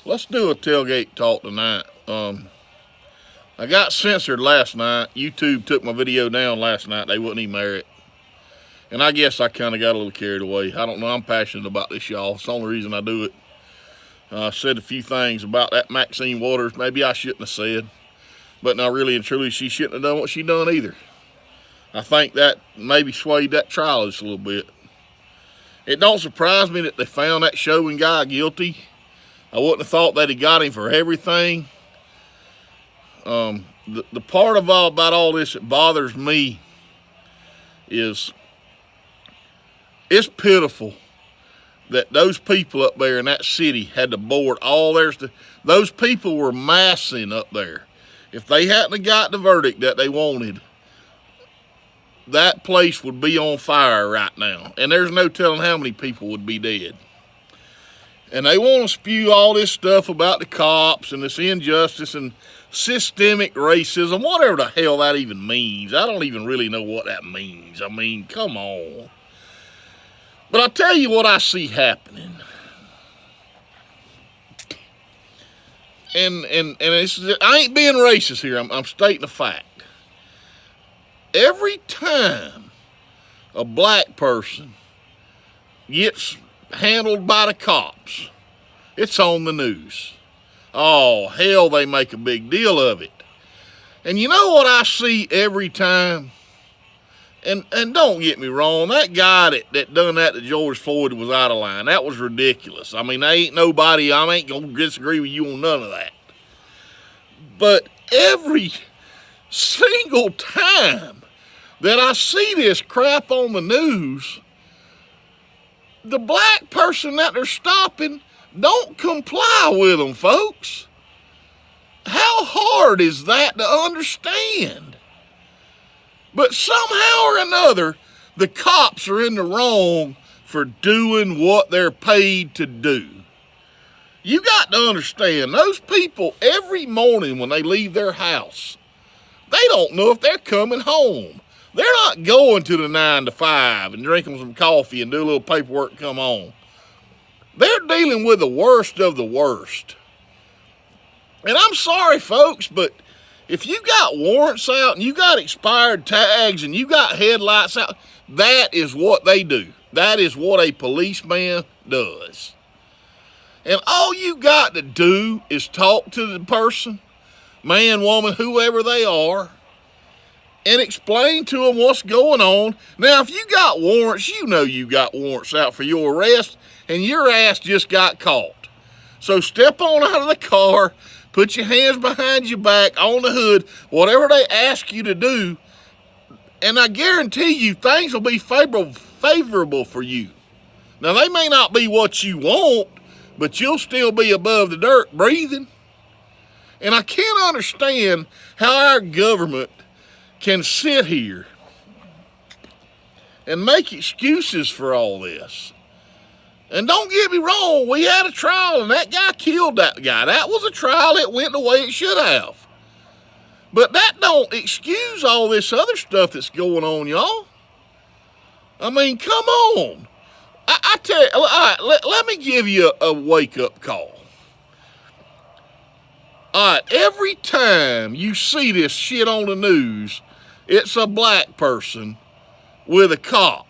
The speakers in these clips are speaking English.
Let's do a tailgate talk tonight. I got censored last night. YouTube took my video down last night. They wouldn't even air it. And I guess I kind of got a little carried away. I don't know. I'm passionate about this, y'all. It's the only reason I do it. I said a few things about that Maxine Waters. Maybe I shouldn't have said. But no, really and truly, she shouldn't have done what she done either. I think that maybe swayed that trial just a little bit. It don't surprise me that they found that Chauvin guy guilty. I wouldn't have thought that he got him for everything. The part of about all this that bothers me is it's pitiful that those people up there in that city had to board all theirs. Those people were massing up there. If they hadn't got the verdict that they wanted, that place would be on fire right now. And there's no telling how many people would be dead. And they want to spew all this stuff about the cops and this injustice and systemic racism, whatever the hell that even means. I don't even really know what that means. I mean, come on. But I'll tell you what I see happening. And it's, I ain't being racist here. I'm stating a fact. Every time a black person gets handled by the cops, it's on the news. Oh, hell, they make a big deal of it. And you know what I see every time? And don't get me wrong, that guy that done that to George Floyd was out of line. That was ridiculous. I mean, there ain't nobody, I ain't gonna disagree with you on none of that. But every single time that I see this crap on the news, the black person that they're stopping don't comply with them, folks. How hard is that to understand? But somehow or another, the cops are in the wrong for doing what they're paid to do. You got to understand, those people every morning when they leave their house, they don't know if they're coming home. They're not going to the 9 to 5 and drinking some coffee and do a little paperwork and come home. They're dealing with the worst of the worst. And I'm sorry, folks, but if you got warrants out and you got expired tags and you got headlights out, that is what they do. That is what a policeman does. And all you got to do is talk to the person, man, woman, whoever they are, and explain to them what's going on. Now, if you got warrants, you know you got warrants out for your arrest, and your ass just got caught. So step on out of the car, put your hands behind your back, on the hood, whatever they ask you to do, and I guarantee you things will be favorable for you. Now, they may not be what you want, but you'll still be above the dirt breathing. And I can't understand how our government can sit here and make excuses for all this. And don't get me wrong, we had a trial and that guy killed that guy. That was a trial that went the way it should have. But that don't excuse all this other stuff that's going on, y'all. I mean, come on. I tell you, all right, let me give you a wake-up call. All right, every time you see this shit on the news, it's a black person with a cop.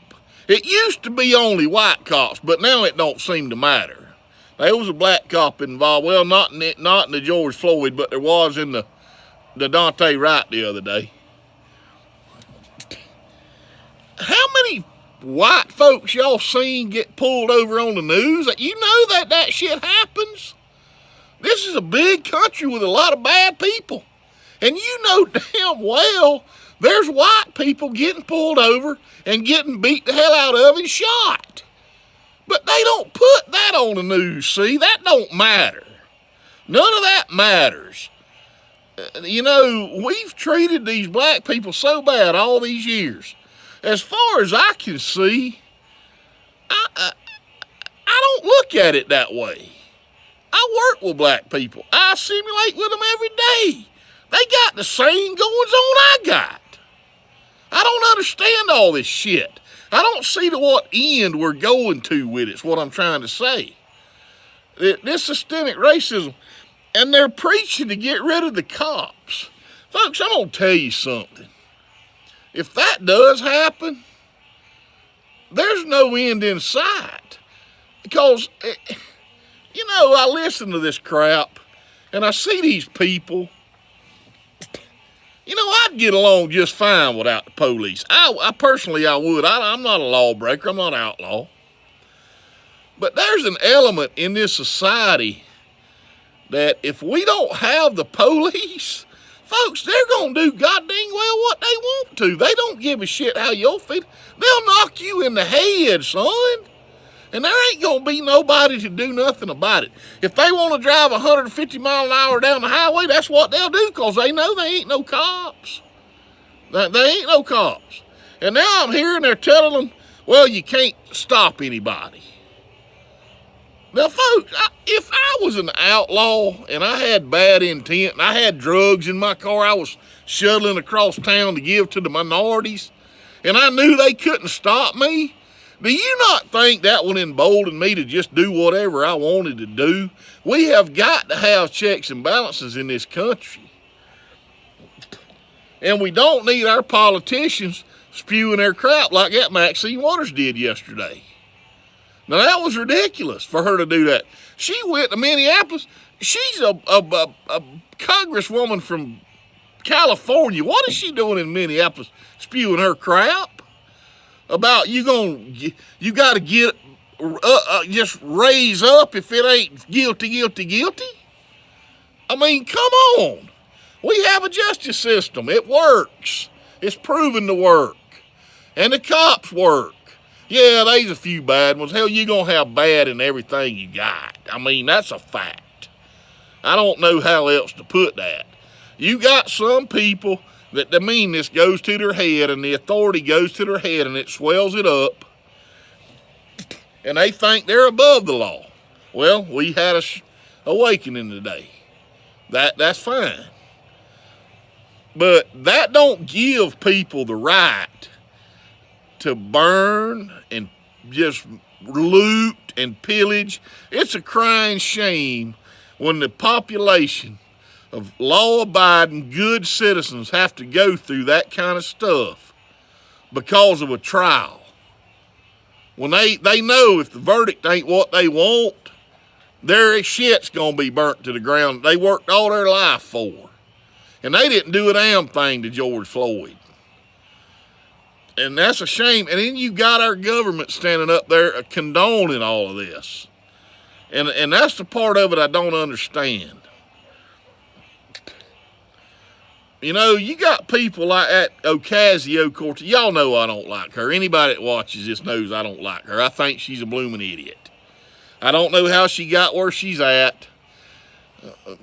It used to be only white cops, but now it don't seem to matter. There was a black cop involved. Well, not in the George Floyd, but there was in the Daunte Wright the other day. How many white folks y'all seen get pulled over on the news? You know that shit happens. This is a big country with a lot of bad people. And you know damn well there's white people getting pulled over and getting beat the hell out of and shot. But they don't put that on the news, see? That don't matter. None of that matters. You know, we've treated these black people so bad all these years. As far as I can see, I don't look at it that way. I work with black people. I simulate with them every day. They got the same goings on I got. I don't understand all this shit. I don't see to what end we're going to with it, is what I'm trying to say. This systemic racism, and they're preaching to get rid of the cops. Folks, I'm going to tell you something. If that does happen, there's no end in sight. Because, I listen to this crap, and I see these people. I'd get along just fine without the police. I personally, I would. I'm not a lawbreaker. I'm not an outlaw. But there's an element in this society that if we don't have the police, folks, they're going to do goddamn well what they want to. They don't give a shit how you'll feel. They'll knock you in the head, son. And there ain't going to be nobody to do nothing about it. If they want to drive 150 miles an hour down the highway, that's what they'll do, because they know they ain't no cops. They ain't no cops. And now I'm hearing they're telling them, well, you can't stop anybody. Now, folks, if I was an outlaw and I had bad intent and I had drugs in my car, I was shuttling across town to give to the minorities, and I knew they couldn't stop me, do you not think that would embolden me to just do whatever I wanted to do? We have got to have checks and balances in this country. And we don't need our politicians spewing their crap like that Maxine Waters did yesterday. Now, that was ridiculous for her to do that. She went to Minneapolis. She's a congresswoman from California. What is she doing in Minneapolis spewing her crap about you got to get just raise up if it ain't guilty? I mean, come on. We have a justice system. It works. It's proven to work. And the cops work. Yeah, there's a few bad ones. Hell, you're going to have bad in everything you got. I mean, that's a fact. I don't know how else to put that. You got some people that the meanness goes to their head and the authority goes to their head and it swells it up. And they think they're above the law. Well, we had a awakening today. That's fine. But that don't give people the right to burn and just loot and pillage. It's a crying shame when the population of law-abiding, good citizens have to go through that kind of stuff because of a trial. When they know if the verdict ain't what they want, their shit's gonna be burnt to the ground they worked all their life for. And they didn't do a damn thing to George Floyd. And that's a shame. And then you got our government standing up there condoning all of this. And that's the part of it I don't understand. You got people like that Ocasio-Cortez. Y'all know I don't like her. Anybody that watches this knows I don't like her. I think she's a blooming idiot. I don't know how she got where she's at,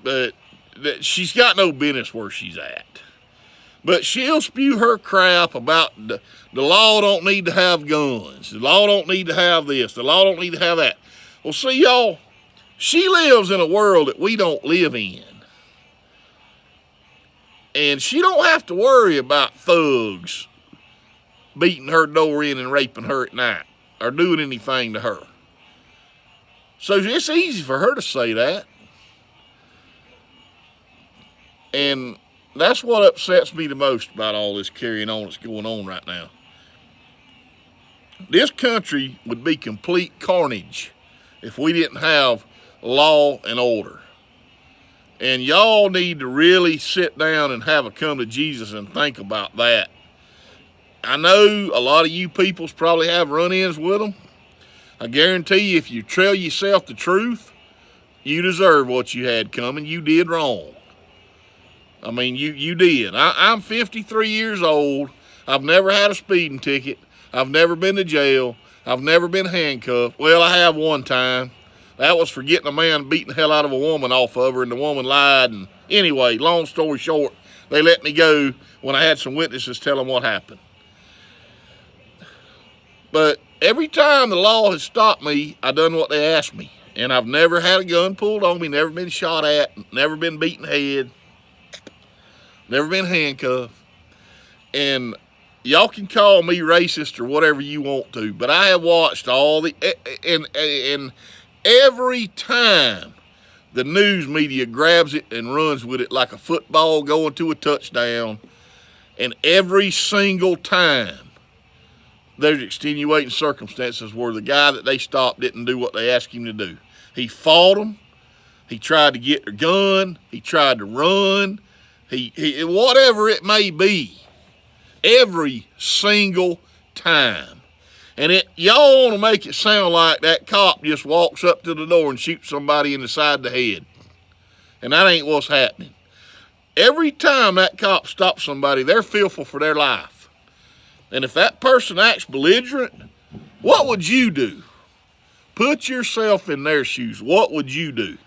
but she's got no business where she's at. But she'll spew her crap about the law don't need to have guns. The law don't need to have this. The law don't need to have that. Well, see, y'all, she lives in a world that we don't live in. And she don't have to worry about thugs beating her door in and raping her at night or doing anything to her. So it's easy for her to say that. And that's what upsets me the most about all this carrying on that's going on right now. This country would be complete carnage if we didn't have law and order. And y'all need to really sit down and have a come to Jesus and think about that. I know a lot of you peoples probably have run-ins with them. I guarantee you, if you tell yourself the truth, you deserve what you had coming. You did wrong. I mean, you did. I'm 53 years old. I've never had a speeding ticket. I've never been to jail. I've never been handcuffed. Well, I have one time. That was for getting a man beating the hell out of a woman off of her, and the woman lied. And anyway, long story short, they let me go when I had some witnesses tell them what happened. But every time the law has stopped me, I done what they asked me. And I've never had a gun pulled on me, never been shot at, never been beaten head. Never been handcuffed. And y'all can call me racist or whatever you want to, but I have watched all the, and every time the news media grabs it and runs with it like a football going to a touchdown, and every single time there's extenuating circumstances where the guy that they stopped didn't do what they asked him to do. He fought them. He tried to get their gun. He tried to run. He whatever it may be. Every single time. And y'all want to make it sound like that cop just walks up to the door and shoots somebody in the side of the head. And that ain't what's happening. Every time that cop stops somebody, they're fearful for their life. And if that person acts belligerent, what would you do? Put yourself in their shoes. What would you do?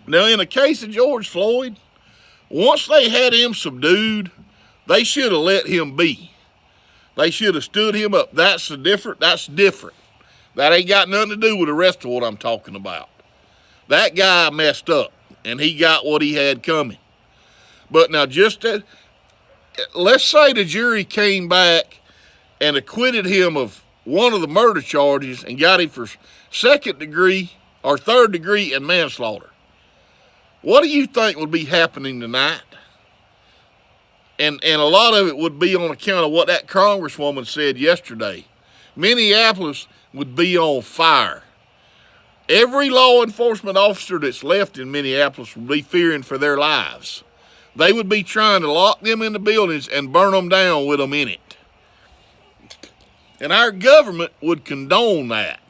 Now, in the case of George Floyd, once they had him subdued, they should have let him be. They should have stood him up. That's different. That ain't got nothing to do with the rest of what I'm talking about. That guy messed up, and he got what he had coming. But now let's say the jury came back and acquitted him of one of the murder charges and got him for second degree or third degree and manslaughter. What do you think would be happening tonight? And a lot of it would be on account of what that congresswoman said yesterday. Minneapolis would be on fire. Every law enforcement officer that's left in Minneapolis would be fearing for their lives. They would be trying to lock them in the buildings and burn them down with them in it. And our government would condone that.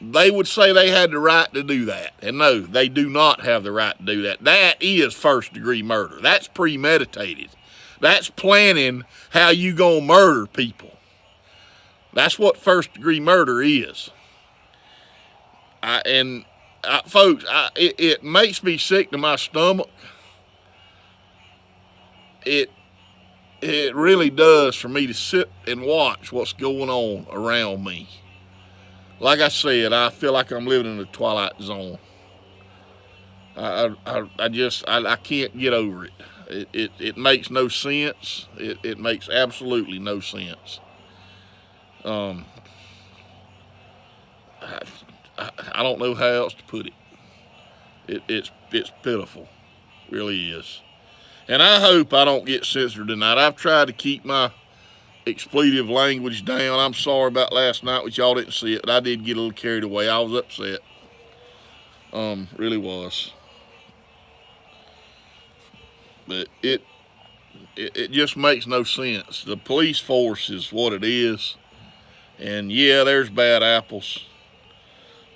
They would say they had the right to do that. And no, they do not have the right to do that. That is first-degree murder. That's premeditated. That's planning how you gonna murder people. That's what first-degree murder is. Folks, it makes me sick to my stomach. It really does for me to sit and watch what's going on around me. Like I said, I feel like I'm living in the twilight zone. I can't get over it. It makes no sense. It makes absolutely no sense. I don't know how else to put it. It's pitiful, it really is. And I hope I don't get censored tonight. I've tried to keep my expletive language down. I'm sorry about last night, which y'all didn't see it, but I did get a little carried away. I was upset. Really was. But it just makes no sense. The police force is what it is. And yeah, there's bad apples.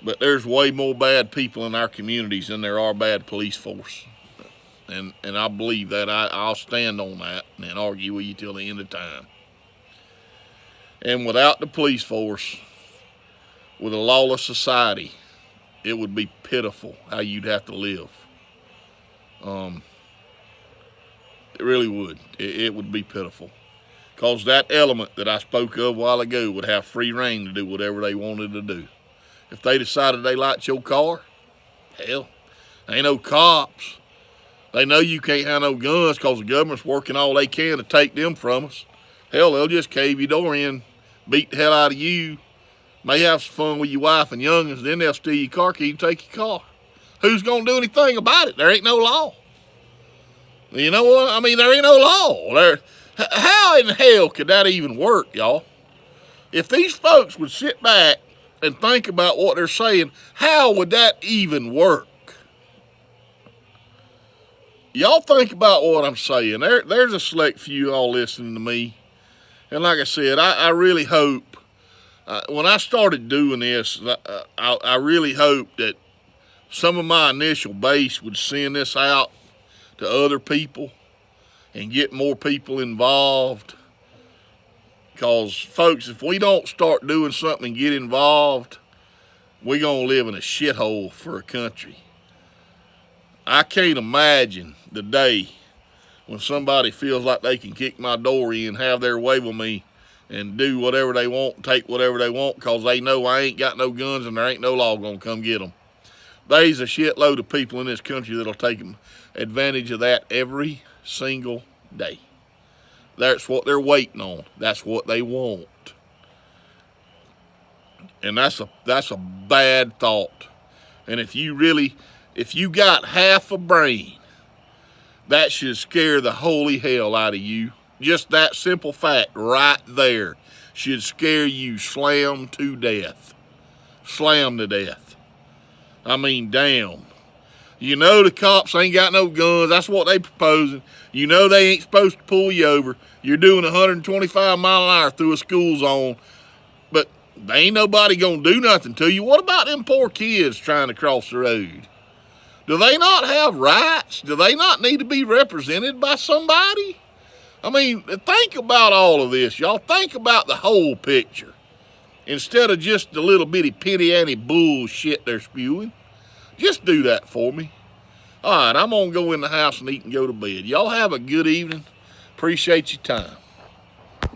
But there's way more bad people in our communities than there are bad police force. And I believe that. I'll stand on that and argue with you till the end of time. And without the police force, with a lawless society, it would be pitiful how you'd have to live. It really would. It would be pitiful. Because that element that I spoke of a while ago would have free reign to do whatever they wanted to do. If they decided they liked your car, hell, ain't no cops. They know you can't have no guns because the government's working all they can to take them from us. Hell, they'll just cave your door in, beat the hell out of you, may have some fun with your wife and youngins, then they'll steal your car key and take your car. Who's going to do anything about it? There ain't no law. You know what? I mean, there ain't no law. How in hell could that even work, y'all? If these folks would sit back and think about what they're saying, how would that even work? Y'all think about what I'm saying. There's a select few all listening to me. And like I said, I really hope, when I started doing this, I really hope that some of my initial base would send this out to other people and get more people involved. Because, folks, if we don't start doing something and get involved, we're going to live in a shithole for a country. I can't imagine the day when somebody feels like they can kick my door in, have their way with me, and do whatever they want, take whatever they want, because they know I ain't got no guns and there ain't no law going to come get them. There's a shitload of people in this country that'll take advantage of that every single day. That's what they're waiting on. That's what they want. And that's a bad thought. And if you got half a brain, that should scare the holy hell out of you. Just that simple fact right there should scare you slam to death. Slam to death. I mean, damn. You know the cops ain't got no guns. That's what they proposing. You know they ain't supposed to pull you over. You're doing 125 mile an hour through a school zone, but ain't nobody gonna do nothing to you. What about them poor kids trying to cross the road? Do they not have rights? Do they not need to be represented by somebody? I mean, think about all of this, y'all. Think about the whole picture instead of just the little bitty pity-ante bullshit they're spewing. Just do that for me. All right, I'm going to go in the house and eat and go to bed. Y'all have a good evening. Appreciate your time.